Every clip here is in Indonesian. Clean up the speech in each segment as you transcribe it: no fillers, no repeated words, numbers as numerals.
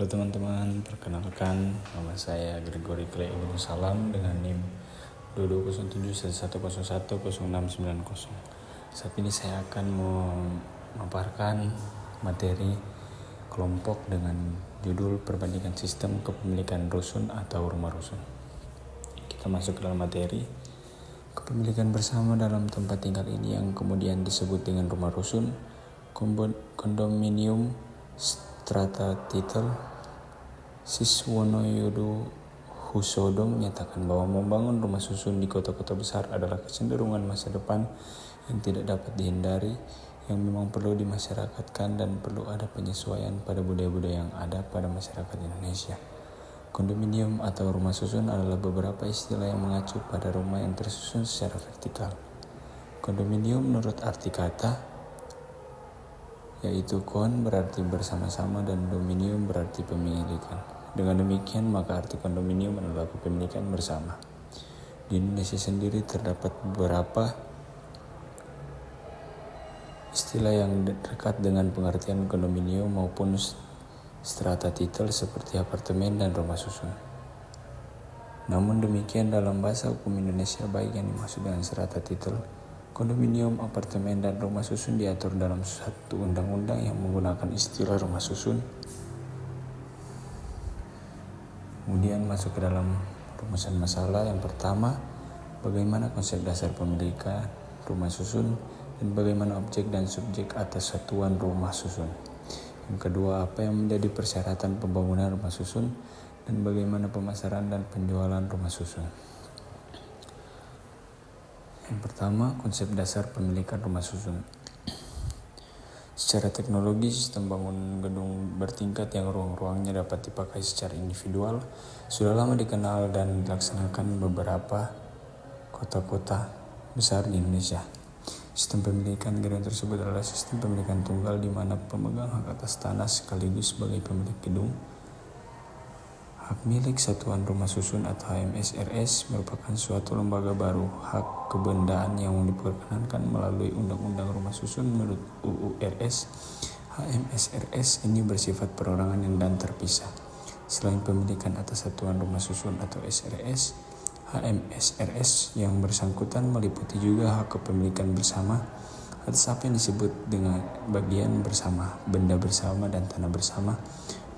Halo teman-teman, perkenalkan nama saya Gregory Clay Ibnu Salam dengan NIM 220711010690. Saat ini saya akan memaparkan materi kelompok dengan judul perbandingan sistem kepemilikan rusun atau rumah rusun. Kita masuk ke dalam materi. Kepemilikan bersama dalam tempat tinggal ini yang kemudian disebut dengan rumah rusun, kondominium, strata titel. Siswono Husodo menyatakan bahwa membangun rumah susun di kota-kota besar adalah kecenderungan masa depan yang tidak dapat dihindari, yang memang perlu dimasyarakatkan dan perlu ada penyesuaian pada budaya-budaya yang ada pada masyarakat Indonesia. Kondominium atau rumah susun adalah beberapa istilah yang mengacu pada rumah yang tersusun secara vertikal. Kondominium menurut arti kata, yaitu kon berarti bersama-sama dan dominium berarti pemilikan. Dengan demikian, maka arti kondominium adalah kepemilikan bersama. Di Indonesia sendiri terdapat beberapa istilah yang dekat dengan pengertian kondominium maupun strata titel seperti apartemen dan rumah susun. Namun demikian, dalam bahasa hukum Indonesia, baik yang dimaksud dengan strata titel, kondominium, apartemen, dan rumah susun diatur dalam satu undang-undang yang menggunakan istilah rumah susun. Kemudian masuk ke dalam rumusan masalah. Yang pertama, bagaimana konsep dasar pemilikan rumah susun dan bagaimana objek dan subjek atas satuan rumah susun. Yang kedua, apa yang menjadi persyaratan pembangunan rumah susun dan bagaimana pemasaran dan penjualan rumah susun. Yang pertama, konsep dasar pemilikan rumah susun. Secara teknologi, sistem bangun gedung bertingkat yang ruang-ruangnya dapat dipakai secara individual sudah lama dikenal dan dilaksanakan beberapa kota-kota besar di Indonesia. Sistem pemilikan gedung tersebut adalah sistem pemilikan tunggal di mana pemegang hak atas tanah sekaligus sebagai pemilik gedung. Hak milik satuan rumah susun atau HMSRS merupakan suatu lembaga baru hak kebendaan yang diperkenankan melalui Undang-Undang Rumah Susun menurut UU RS. HMSRS ini bersifat perorangan dan terpisah. Selain pemilikan atas satuan rumah susun atau SRS, HMSRS yang bersangkutan meliputi juga hak kepemilikan bersama atas apa yang disebut dengan bagian bersama, benda bersama, dan tanah bersama,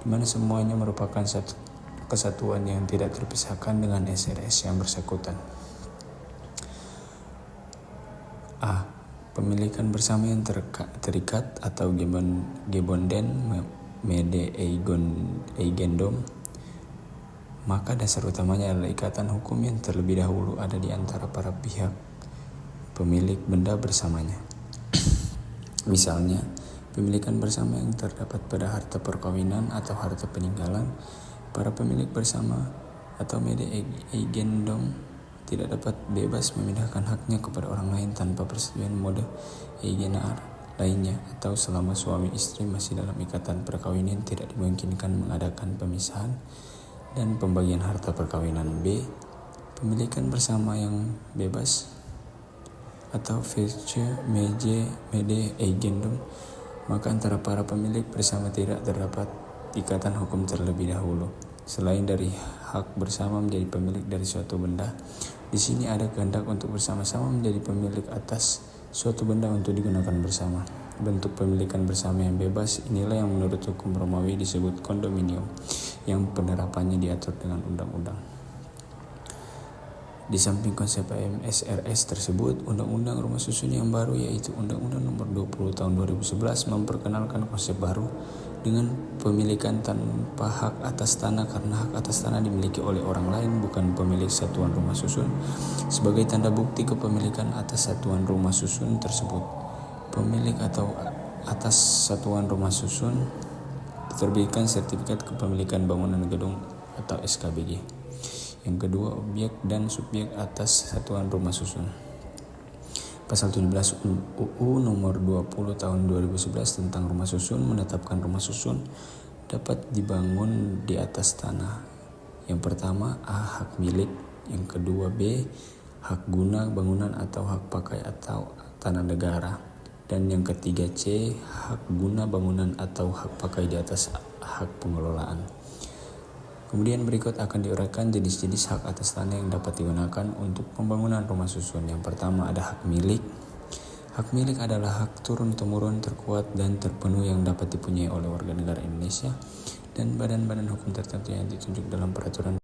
di mana semuanya merupakan satu kesatuan yang tidak terpisahkan dengan SRS yang bersangkutan. A. Pemilikan bersama yang terikat atau gebonden mede eigendom. Maka dasar utamanya adalah ikatan hukum yang terlebih dahulu ada di antara para pihak pemilik benda bersamanya. Misalnya, pemilikan bersama yang terdapat pada harta perkawinan atau harta peninggalan. Para pemilik bersama atau mede eigendom tidak dapat bebas memindahkan haknya kepada orang lain tanpa persetujuan mode eigenaar lainnya, atau selama suami istri masih dalam ikatan perkawinan tidak dimungkinkan mengadakan pemisahan dan pembagian harta perkawinan. B. Pemilikan bersama yang bebas atau virtue mede eigendom, maka antara para pemilik bersama tidak terdapat ikatan hukum terlebih dahulu. Selain dari hak bersama menjadi pemilik dari suatu benda, di sini ada kehendak untuk bersama-sama menjadi pemilik atas suatu benda untuk digunakan bersama. Bentuk pemilikan bersama yang bebas inilah yang menurut hukum Romawi disebut kondominium, yang penerapannya diatur dengan undang-undang. Di samping konsep HMSRS tersebut, Undang-Undang Rumah Susun yang baru yaitu Undang-Undang Nomor 20 Tahun 2011 memperkenalkan konsep baru dengan pemilikan tanpa hak atas tanah, karena hak atas tanah dimiliki oleh orang lain bukan pemilik satuan rumah susun. Sebagai tanda bukti kepemilikan atas satuan rumah susun tersebut, pemilik atau atas satuan rumah susun diterbitkan sertifikat kepemilikan bangunan gedung atau SKBG. Yang kedua, objek dan subjek atas satuan rumah susun. Pasal 17 UU Nomor 20 Tahun 2011 tentang rumah susun menetapkan rumah susun dapat dibangun di atas tanah. Yang pertama, A. Hak milik. Yang kedua, B. Hak guna bangunan atau hak pakai atau tanah negara. Dan yang ketiga, C. Hak guna bangunan atau hak pakai di atas hak pengelolaan. Kemudian berikut akan diuraikan jenis-jenis hak atas tanah yang dapat digunakan untuk pembangunan rumah susun. Yang pertama ada hak milik. Hak milik adalah hak turun-temurun terkuat dan terpenuh yang dapat dipunyai oleh warga negara Indonesia dan badan-badan hukum tertentu yang ditunjuk dalam peraturan